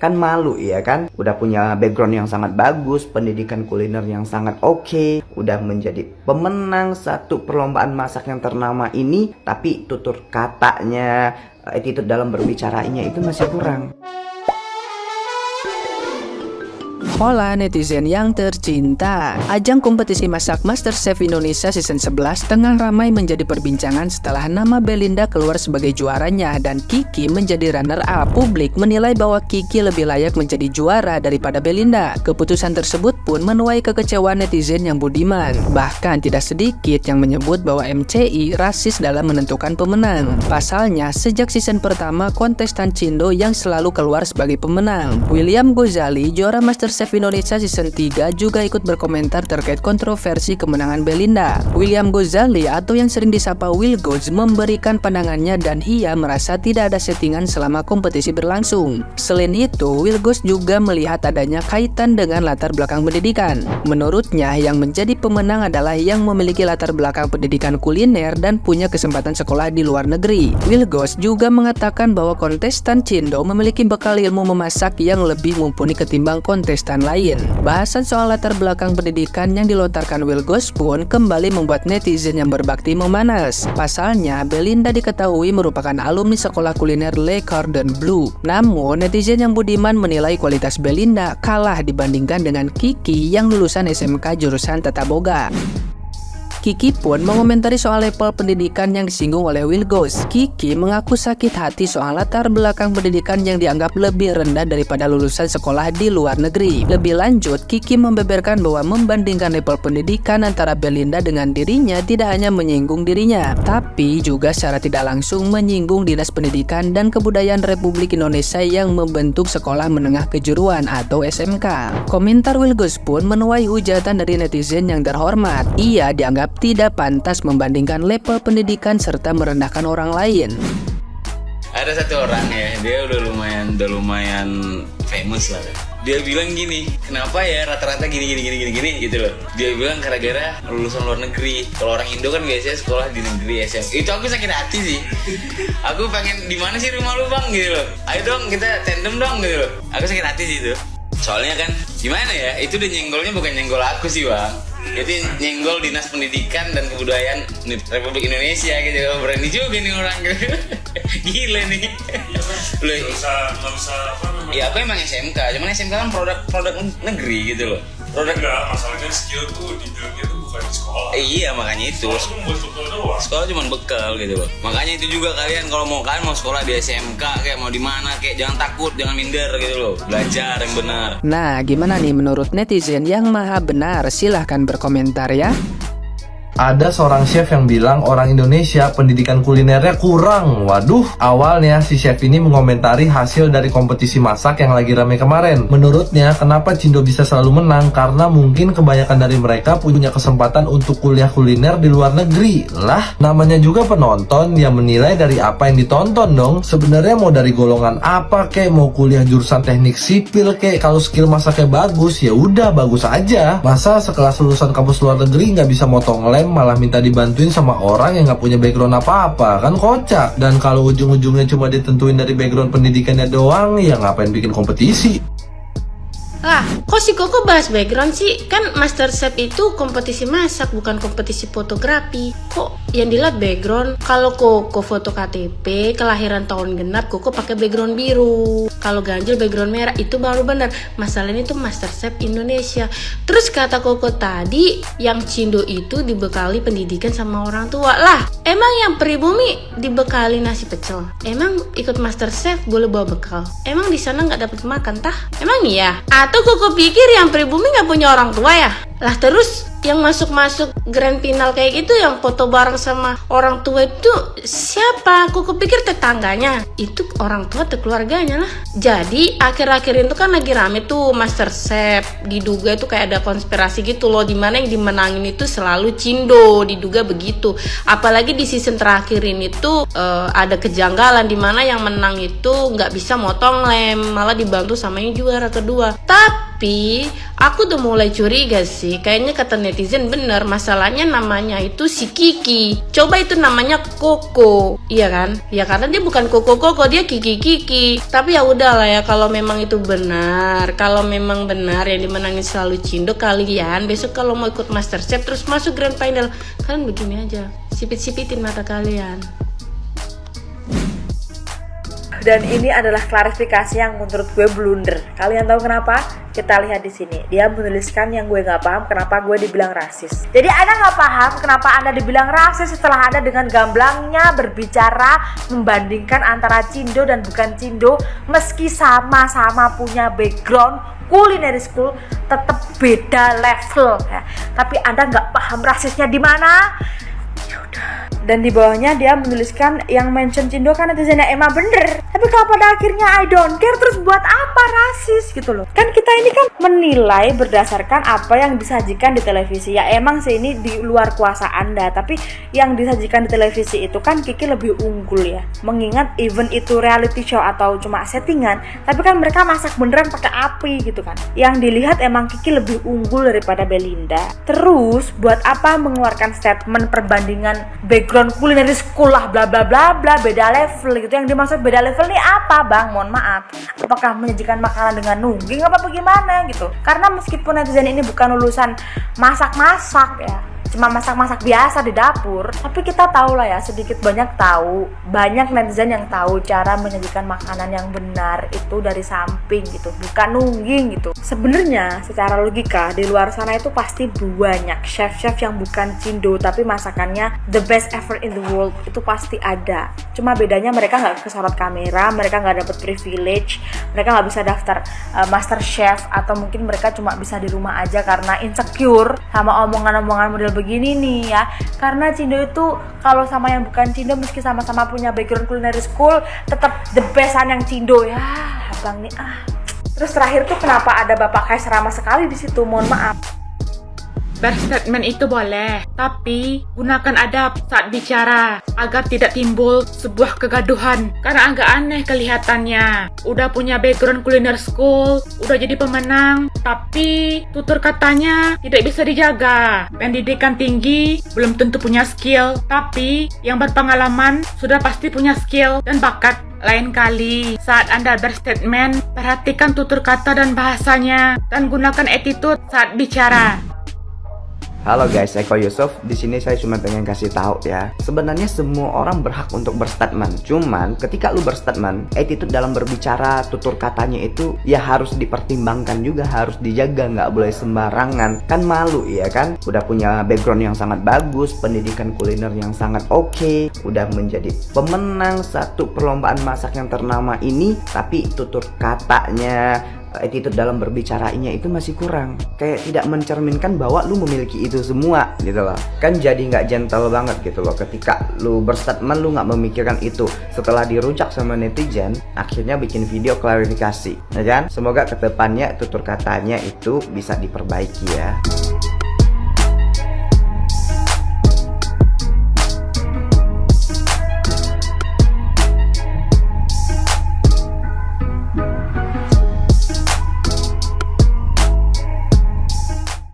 Kan malu ya kan, udah punya background yang sangat bagus, pendidikan kuliner yang sangat oke, udah menjadi pemenang satu perlombaan masak yang ternama ini, tapi tutur katanya, attitude dalam berbicaranya itu masih kurang. Hola netizen yang tercinta, ajang kompetisi masak MasterChef Indonesia Season 11 tengah ramai menjadi perbincangan setelah nama Belinda keluar sebagai juaranya dan Kiki menjadi runner-up. Publik menilai bahwa Kiki lebih layak menjadi juara daripada Belinda. Keputusan tersebut pun menuai kekecewaan netizen yang budiman. Bahkan tidak sedikit yang menyebut bahwa MCI rasis dalam menentukan pemenang. Pasalnya, sejak season pertama kontestan Cindo yang selalu keluar sebagai pemenang. William Gozali, juara MasterChef Indonesia Season 3, juga ikut berkomentar terkait kontroversi kemenangan Belinda. William Gozali atau yang sering disapa Will Goz memberikan pandangannya dan ia merasa tidak ada settingan selama kompetisi berlangsung. Selain itu, Will Goz juga melihat adanya kaitan dengan latar belakang pendidikan. Menurutnya, yang menjadi pemenang adalah yang memiliki latar belakang pendidikan kuliner dan punya kesempatan sekolah di luar negeri. Will Goz juga mengatakan bahwa kontestan Cindo memiliki bekal ilmu memasak yang lebih mumpuni ketimbang kontestan lain. Bahasan soal latar belakang pendidikan yang dilontarkan Will Goz pun kembali membuat netizen yang berbakti memanas. Pasalnya, Belinda diketahui merupakan alumni sekolah kuliner Le Cordon Bleu. Namun, netizen yang budiman menilai kualitas Belinda kalah dibandingkan dengan Kiki yang lulusan SMK jurusan Tata Boga. Kiki pun mengomentari soal level pendidikan yang disinggung oleh Will Goz. Kiki mengaku sakit hati soal latar belakang pendidikan yang dianggap lebih rendah daripada lulusan sekolah di luar negeri. Lebih lanjut, Kiki membeberkan bahwa membandingkan level pendidikan antara Belinda dengan dirinya tidak hanya menyinggung dirinya, tapi juga secara tidak langsung menyinggung Dinas Pendidikan dan Kebudayaan Republik Indonesia yang membentuk Sekolah Menengah Kejuruan atau SMK. Komentar Will Goz pun menuai hujatan dari netizen yang terhormat. Ia dianggap tidak pantas membandingkan level pendidikan serta merendahkan orang lain. Ada satu orang ya, dia udah lumayan famous lah. Dia bilang gini, kenapa ya rata-rata gini gitu loh. Dia bilang gara-gara lulusan luar negeri. Kalau orang Indo kan biasanya sekolah di negeri SM. Itu aku sakit hati sih. Aku pengen, di mana sih rumah lu bang gitu loh. Ayo dong kita tandem dong gitu loh. Aku sakit hati sih itu. Soalnya kan gimana ya, itu udah nyenggolnya bukan nyenggol aku sih bang. Jadi nyenggol Dinas Pendidikan dan Kebudayaan Republik Indonesia gitu. Berani juga nih orang gitu. Gila nih. Nggak usah apa namanya. Ya aku emang SMK, cuman SMK kan produk negeri gitu loh. Enggak, masalahnya skill tuh di dunia tuh bukan di sekolah. Iya makanya itu. Sekolah cuma bekal gitu loh. Makanya itu juga kalian kalau mau sekolah di SMK kayak mau di mana kayak jangan takut, jangan minder gitu loh. Belajar yang benar. Nah, gimana nih menurut netizen yang maha benar? Silahkan berkomentar ya. Ada seorang chef yang bilang orang Indonesia pendidikan kulinernya kurang. Waduh, awalnya si chef ini mengomentari hasil dari kompetisi masak yang lagi rame kemarin. Menurutnya, kenapa Cindo bisa selalu menang? Karena mungkin kebanyakan dari mereka punya kesempatan untuk kuliah kuliner di luar negeri. Lah, namanya juga penonton yang menilai dari apa yang ditonton dong. Sebenarnya mau dari golongan apa kek, mau kuliah jurusan teknik sipil kek, kalau skill masaknya bagus, ya udah bagus aja. Masa sekelas lulusan kampus luar negeri nggak bisa motong lem malah minta dibantuin sama orang yang nggak punya background apa-apa, kan kocak. Dan kalau ujung-ujungnya cuma ditentuin dari background pendidikannya doang, ya ngapain bikin kompetisi? Lah, kok si Koko bahas background sih? Kan MasterChef itu kompetisi masak, bukan kompetisi fotografi. Kok yang dilihat background? Kalau Koko foto KTP, kelahiran tahun genap, Koko pakai background biru. Kalau ganjil background merah, itu baru benar. Masalahnya itu MasterChef Indonesia. Terus kata Koko tadi, yang Cindo itu dibekali pendidikan sama orang tua. Lah, emang yang pribumi dibekali nasi pecel? Emang ikut MasterChef boleh bawa bekal? Emang di sana nggak dapat makan tah? Emang iya? Atau Koko pikir yang pribumi nggak punya orang tua ya? Lah terus yang masuk grand final kayak gitu yang foto bareng sama orang tua itu siapa? Koko pikir tetangganya. Itu orang tua atau keluarganya lah. Jadi akhir-akhir itu kan lagi rame tuh MasterChef. Diduga itu kayak ada konspirasi gitu loh, dimana yang dimenangin itu selalu Cindo. Diduga begitu. Apalagi di season terakhir ini tuh ada kejanggalan dimana yang menang itu nggak bisa motong lem, malah dibantu sama yang juara kedua. Tapi Tapi aku udah mulai curiga sih. Kayaknya kata netizen bener, masalahnya namanya itu si Kiki. Coba itu namanya Koko, iya kan? Ya karena dia bukan Koko, dia Kiki. Tapi ya udahlah ya, kalau memang itu benar, kalau memang benar yang dimenangin selalu Cindo, kalian besok kalau mau ikut MasterChef terus masuk Grand Final, kalian begini aja, sipit-sipitin mata kalian. Dan ini adalah klarifikasi yang menurut gue blunder. Kalian tahu kenapa? Kita lihat di sini. Dia menuliskan yang gue nggak paham kenapa gue dibilang rasis. Jadi Anda nggak paham kenapa Anda dibilang rasis setelah Anda dengan gamblangnya berbicara membandingkan antara Cindo dan bukan Cindo, meski sama-sama punya background culinary school, tetap beda level ya. Tapi Anda nggak paham rasisnya di mana? Dan di bawahnya dia menuliskan yang mention Cindo kan netizennya emang bener. Tapi kalau pada akhirnya I don't care, terus buat apa rasis gitu loh. Kan kita ini kan menilai berdasarkan apa yang disajikan di televisi. Ya emang sih ini di luar kuasa Anda, tapi yang disajikan di televisi itu kan Kiki lebih unggul ya. Mengingat even itu reality show atau cuma settingan, tapi kan mereka masak beneran pakai api gitu kan. Yang dilihat emang Kiki lebih unggul daripada Belinda. Terus buat apa mengeluarkan statement perbandingan background culinary school lah bla bla bla bla, beda level gitu. Yang dimaksud beda level nih apa bang? Mohon maaf, apakah menyajikan makanan dengan nungging apa bagaimana gitu? Karena meskipun netizen ini bukan lulusan masak-masak ya, cuma masak-masak biasa di dapur, tapi kita tahu lah ya, sedikit banyak tahu, banyak netizen yang tahu cara menyajikan makanan yang benar itu dari samping gitu, bukan nungging gitu. Sebenarnya secara logika di luar sana itu pasti banyak chef-chef yang bukan Cindo tapi masakannya the best ever in the world, itu pasti ada. Cuma bedanya mereka nggak kesorot kamera, mereka nggak dapet privilege, mereka nggak bisa daftar master chef, atau mungkin mereka cuma bisa di rumah aja karena insecure sama omongan-omongan model begini nih ya. Karena Cindo itu kalau sama yang bukan Cindo, meski sama-sama punya background culinary school, tetap the bestan yang Cindo ya. Abang nih Terus terakhir tuh kenapa ada Bapak Kais ramah sekali di situ? Mohon maaf. Berstatement itu boleh, tapi gunakan adab saat bicara agar tidak timbul sebuah kegaduhan. Karena agak aneh kelihatannya. Udah punya background culinary school, udah jadi pemenang, tapi tutur katanya tidak bisa dijaga. Pendidikan tinggi belum tentu punya skill, tapi yang berpengalaman sudah pasti punya skill dan bakat. Lain kali saat Anda berstatement, perhatikan tutur kata dan bahasanya dan gunakan attitude saat bicara. Halo guys, Eko Yusuf. Di sini saya cuma pengen kasih tahu ya. Sebenarnya semua orang berhak untuk berstatement. Cuman ketika lu berstatement, attitude dalam berbicara, tutur katanya itu ya harus dipertimbangkan juga, harus dijaga, nggak boleh sembarangan. Kan malu ya kan? Udah punya background yang sangat bagus, pendidikan kuliner yang sangat oke, udah menjadi pemenang satu perlombaan masak yang ternama ini, tapi tutur katanya, attitude dalam berbicaranya itu masih kurang, kayak tidak mencerminkan bahwa lu memiliki itu semua gitu loh. Kan jadi nggak gentle banget gitu loh ketika lu berstatement lu nggak memikirkan itu. Setelah dirujak sama netizen, akhirnya bikin video klarifikasi ya kan. Semoga kedepannya tutur katanya itu bisa diperbaiki ya.